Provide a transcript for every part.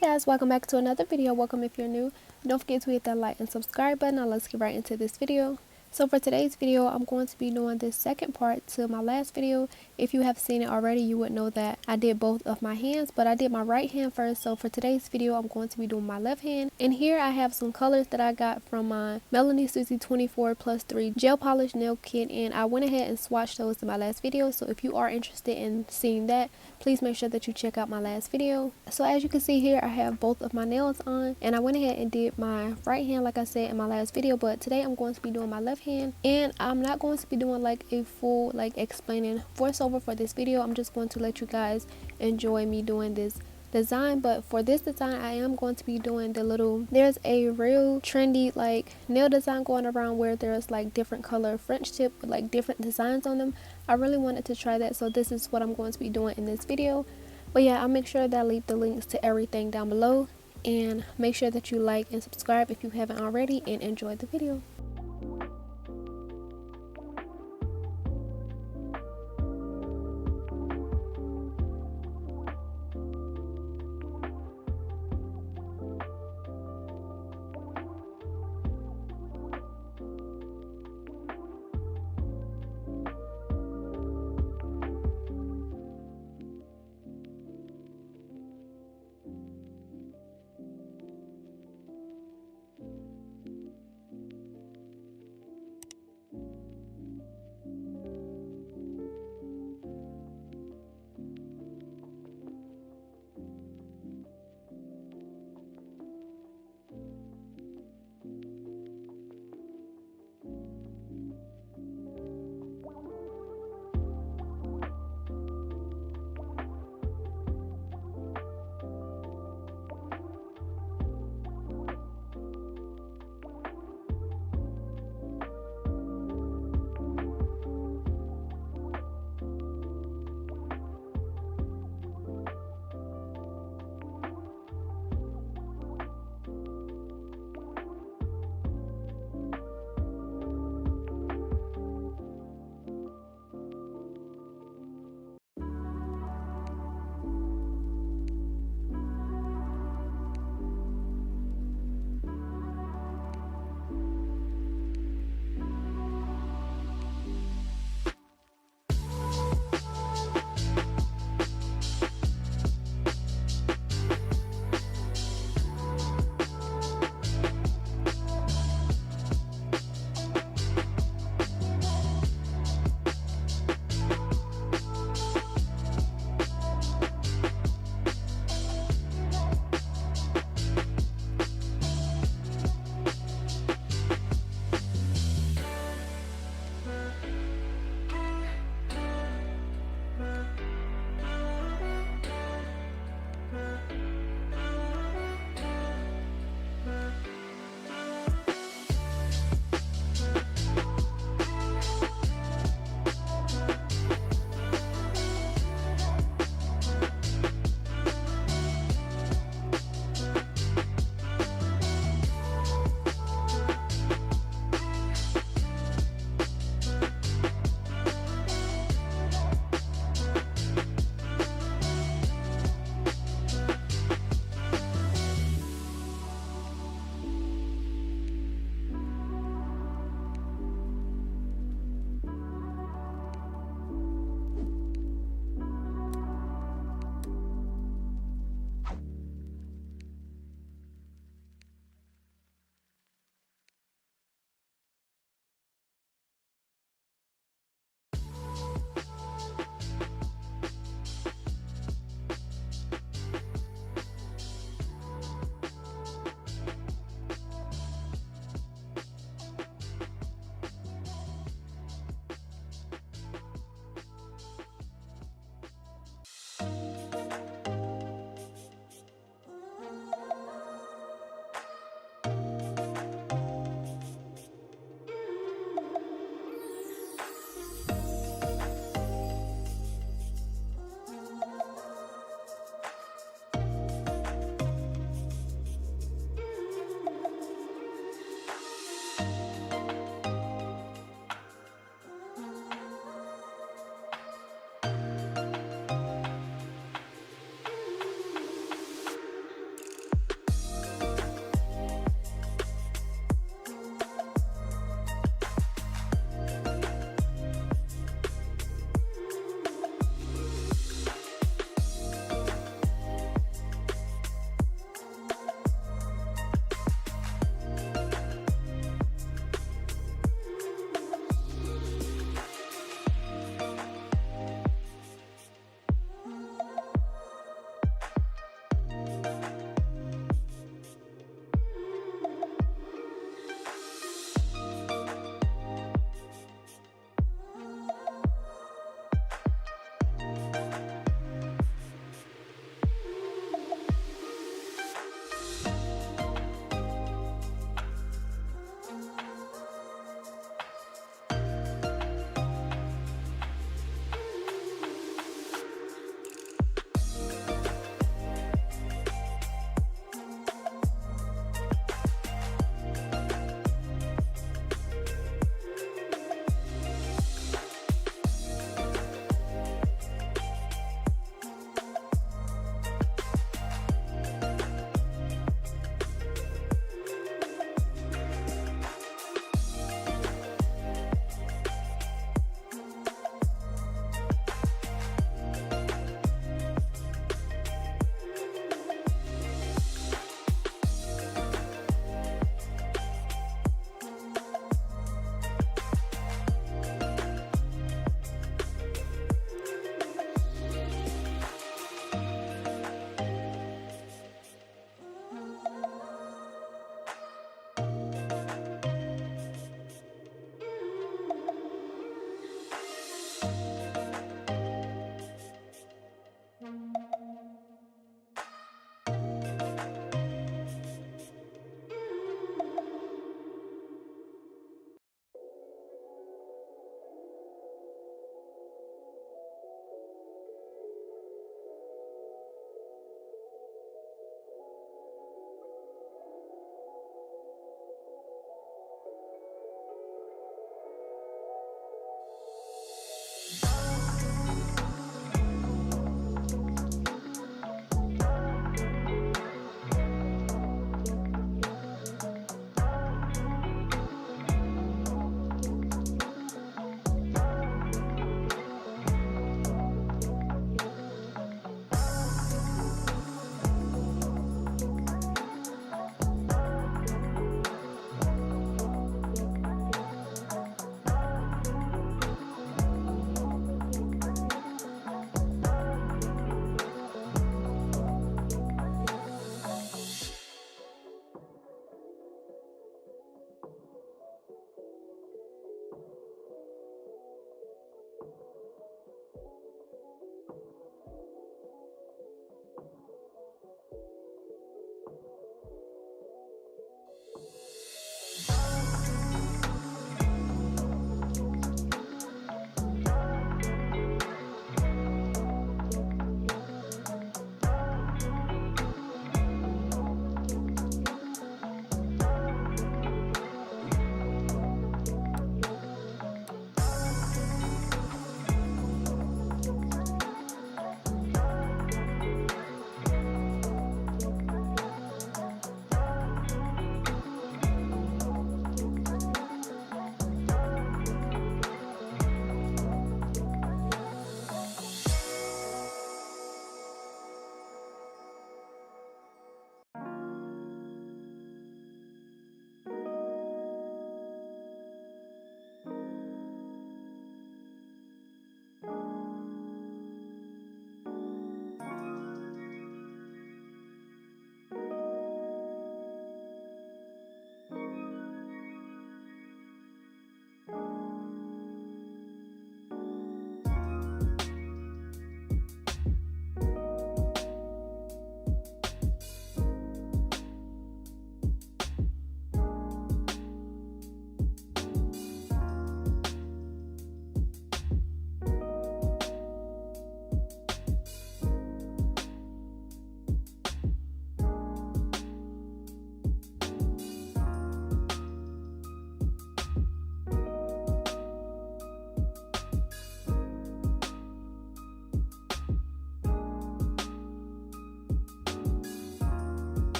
Hey guys, welcome back to another video. Welcome if you're new. Don't forget to hit that like and subscribe button. Now let's get right into this video. So for today's video, I'm going to be doing this second part to my last video. If you have seen it already, you would know that I did both of my hands, but I did my right hand first. So for today's video, I'm going to be doing my left hand. And here I have some colors that I got from my Melanie Susie 24+3 gel polish nail kit, and I went ahead and swatched those in my last video. So if you are interested in seeing that, please make sure that you check out my last video. So as you can see here, I have both of my nails on, and I went ahead and did my right hand like I said in my last video, but today I'm going to be doing my left hand, and I'm not going to be doing like a full explaining voiceover for this video. I'm just going to let you guys enjoy me doing this design. But for this design, I am going to be doing there's a real trendy nail design going around where there's like different color French tip with like different designs on them. I really wanted to try that, so this is what I'm going to be doing in this video. But yeah, I'll make sure that I leave the links to everything down below, and make sure that you like and subscribe if you haven't already, and enjoy the video.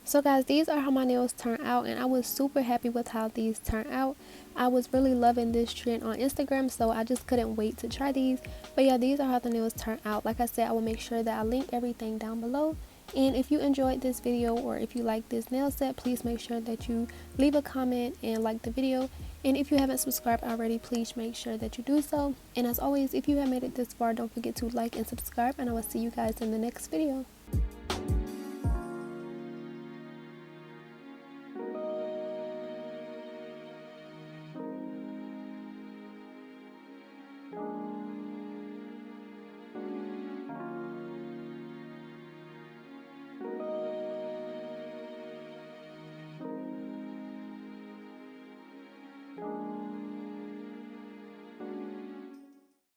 So guys, these are how my nails turned out, and I was super happy with how these turned out. I was really loving this trend on Instagram, so I just couldn't wait to try these. But yeah, these are how the nails turned out. Like I said, I will make sure that I link everything down below. And if you enjoyed this video, or if you like this nail set, please make sure that you leave a comment and like the video. And if you haven't subscribed already, please make sure that you do so. And as always, if you have made it this far, don't forget to like and subscribe, and I will see you guys in the next video.